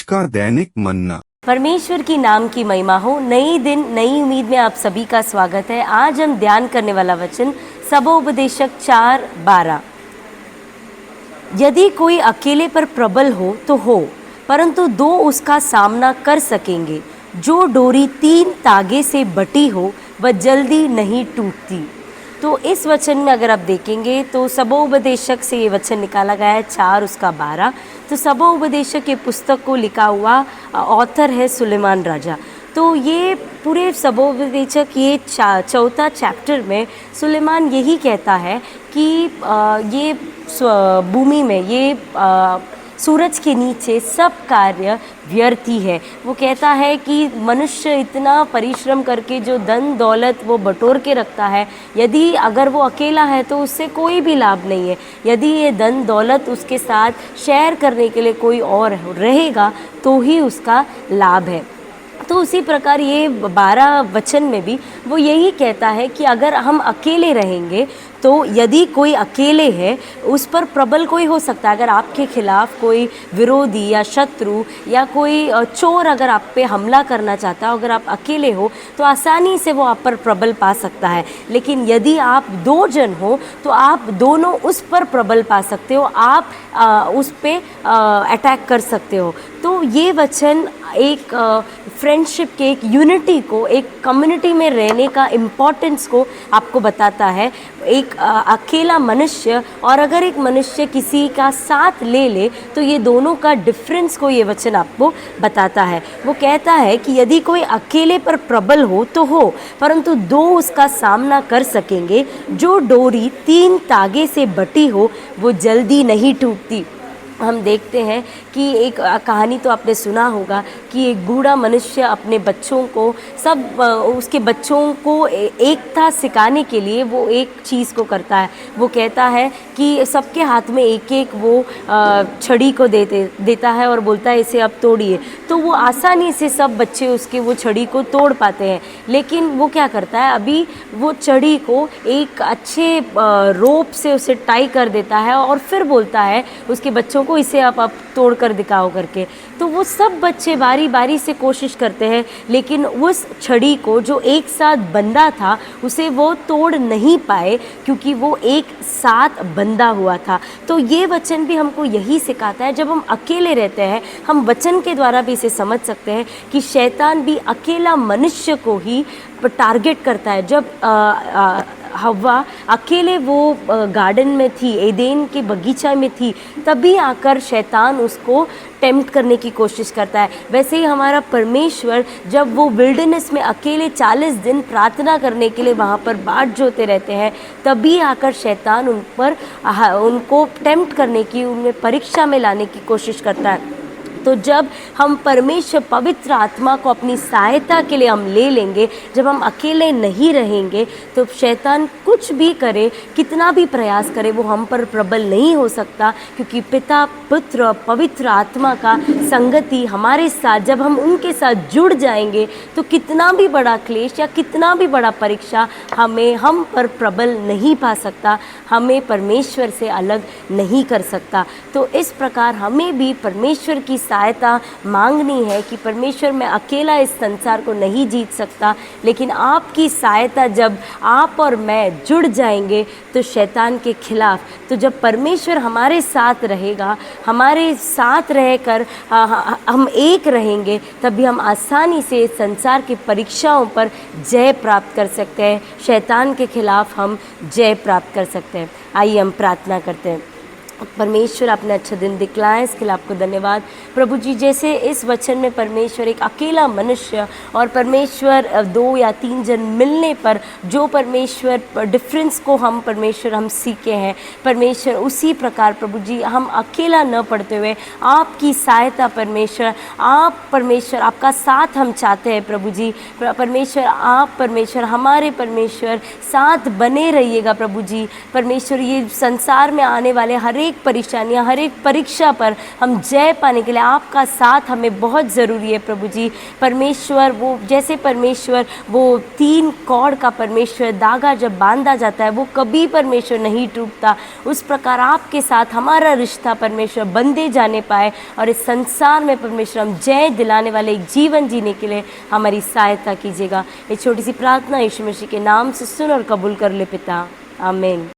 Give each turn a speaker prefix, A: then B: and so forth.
A: का दैनिक मन्ना।
B: परमेश्वर की नाम की महिमा हो। नई दिन नई उम्मीद में आप सभी का स्वागत है। आज हम ध्यान करने वाला वचन सबोपदेशक 4:12। यदि कोई अकेले पर प्रबल हो तो हो, परंतु दो उसका सामना कर सकेंगे। जो डोरी 3 तागे से बटी हो वह जल्दी नहीं टूटती। तो इस वचन में अगर आप देखेंगे तो सबोपदेशक से ये वचन निकाला गया है 4 उसका 12। तो सबोपदेशक के पुस्तक को लिखा हुआ ऑथर है सुलेमान राजा। तो ये पूरे सबोपदेशक ये चौथा चैप्टर में सुलेमान यही कहता है कि ये भूमि में ये सूरज के नीचे सब कार्य व्यर्थ ही है। वो कहता है कि मनुष्य इतना परिश्रम करके जो धन दौलत वो बटोर के रखता है, यदि अगर वो अकेला है तो उससे कोई भी लाभ नहीं है। यदि ये धन दौलत उसके साथ शेयर करने के लिए कोई और रहेगा तो ही उसका लाभ है। तो उसी प्रकार ये 12 वचन में भी वो यही कहता है कि अगर हम अकेले रहेंगे तो यदि कोई अकेले है उस पर प्रबल कोई हो सकता है। अगर आपके खिलाफ कोई विरोधी या शत्रु या कोई चोर अगर आप पे हमला करना चाहता है, अगर आप अकेले हो तो आसानी से वो आप पर प्रबल पा सकता है। लेकिन यदि आप 2 जन हो तो आप दोनों उस पर प्रबल पा सकते हो, आप उस पे अटैक कर सकते हो। तो ये वचन एक फ्रेंडशिप के, एक यूनिटी को, एक कम्युनिटी में रहने का इम्पोर्टेंस को आपको बताता है। एक अकेला मनुष्य और अगर एक मनुष्य किसी का साथ ले ले तो ये दोनों का डिफरेंस को ये वचन आपको बताता है। वो कहता है कि यदि कोई अकेले पर प्रबल हो तो हो, परंतु 2 उसका सामना कर सकेंगे। जो डोरी 3 तागे से बटी हो वो जल्दी नहीं टूटती। हम देखते हैं कि एक कहानी तो आपने सुना होगा कि एक बूढ़ा मनुष्य अपने बच्चों को उसके बच्चों को एकता सिखाने के लिए वो एक चीज़ को करता है। वो कहता है कि सबके हाथ में एक एक वो छड़ी को देता है और बोलता है इसे अब तोड़िए। तो वो आसानी से सब बच्चे उसके वो छड़ी को तोड़ पाते हैं। लेकिन वो क्या करता है, अभी वो छड़ी को एक अच्छे रोप से उसे टाई कर देता है और फिर बोलता है उसके बच्चों को इसे आप तोड़ कर दिखाओ करके। तो वो सब बच्चे बारी बारी से कोशिश करते हैं, लेकिन उस छड़ी को जो एक साथ बंधा था उसे वो तोड़ नहीं पाए, क्योंकि वो एक साथ बंधा हुआ था। तो ये वचन भी हमको यही सिखाता है। जब हम अकेले रहते हैं, हम वचन के द्वारा भी इसे समझ सकते हैं कि शैतान भी अकेला मनुष्य को ही टारगेट करता है। जब हव्वा अकेले वो गार्डन में थी, एदेन के बगीचा में थी, तभी आकर शैतान उसको टेम्प्ट करने की कोशिश करता है। वैसे ही हमारा परमेश्वर जब वो विल्डरनेस में अकेले 40 दिन प्रार्थना करने के लिए वहाँ पर बाट जोते रहते हैं, तभी आकर शैतान उनको टेम्प्ट करने की, उनमें परीक्षा में लाने की कोशिश करता है। तो जब हम परमेश्वर पवित्र आत्मा को अपनी सहायता के लिए हम ले लेंगे, जब हम अकेले नहीं रहेंगे, तो शैतान कुछ भी करे, कितना भी प्रयास करे, वो हम पर प्रबल नहीं हो सकता। क्योंकि पिता, पुत्र, पवित्र आत्मा का संगति हमारे साथ, जब हम उनके साथ जुड़ जाएंगे तो कितना भी बड़ा क्लेश या कितना भी बड़ा परीक्षा हम पर प्रबल नहीं पा सकता, हमें परमेश्वर से अलग नहीं कर सकता। तो इस प्रकार हमें भी परमेश्वर की सहायता मांगनी है कि परमेश्वर, मैं अकेला इस संसार को नहीं जीत सकता, लेकिन आपकी सहायता जब आप और मैं जुड़ जाएंगे तो शैतान के खिलाफ, तो जब परमेश्वर हमारे साथ रहेगा, हमारे साथ रहकर हम एक रहेंगे, तभी हम आसानी से संसार की परीक्षाओं पर जय प्राप्त कर सकते हैं, शैतान के खिलाफ हम जय प्राप्त कर सकते हैं। आइए हम प्रार्थना करते हैं। परमेश्वर आपने अच्छा दिन दिखलाया, इसके लिए आपको धन्यवाद प्रभु जी। जैसे इस वचन में परमेश्वर एक अकेला मनुष्य और परमेश्वर 2 या 3 जन मिलने पर जो परमेश्वर डिफरेंस को हम सीखे हैं परमेश्वर, उसी प्रकार प्रभु जी हम अकेला न पड़ते हुए आपकी सहायता परमेश्वर, आप परमेश्वर आपका साथ हम चाहते हैं प्रभु जी। परमेश्वर आप परमेश्वर हमारे परमेश्वर साथ बने रहिएगा प्रभु जी। परमेश्वर ये संसार में आने वाले हर एक परेशानियाँ, हर एक परीक्षा पर हम जय पाने के लिए आपका साथ हमें बहुत ज़रूरी है प्रभु जी। परमेश्वर वो जैसे परमेश्वर वो 3 कॉर्ड का परमेश्वर, धागा जब बांधा जाता है वो कभी परमेश्वर नहीं टूटता, उस प्रकार आपके साथ हमारा रिश्ता परमेश्वर बंधे जाने पाए और इस संसार में परमेश्वर हम जय दिलाने वाले एक जीवन जीने के लिए हमारी सहायता कीजिएगा। ये छोटी सी प्रार्थना यीशु मसीह के नाम से सुन और कबूल कर ले पिता, आमीन।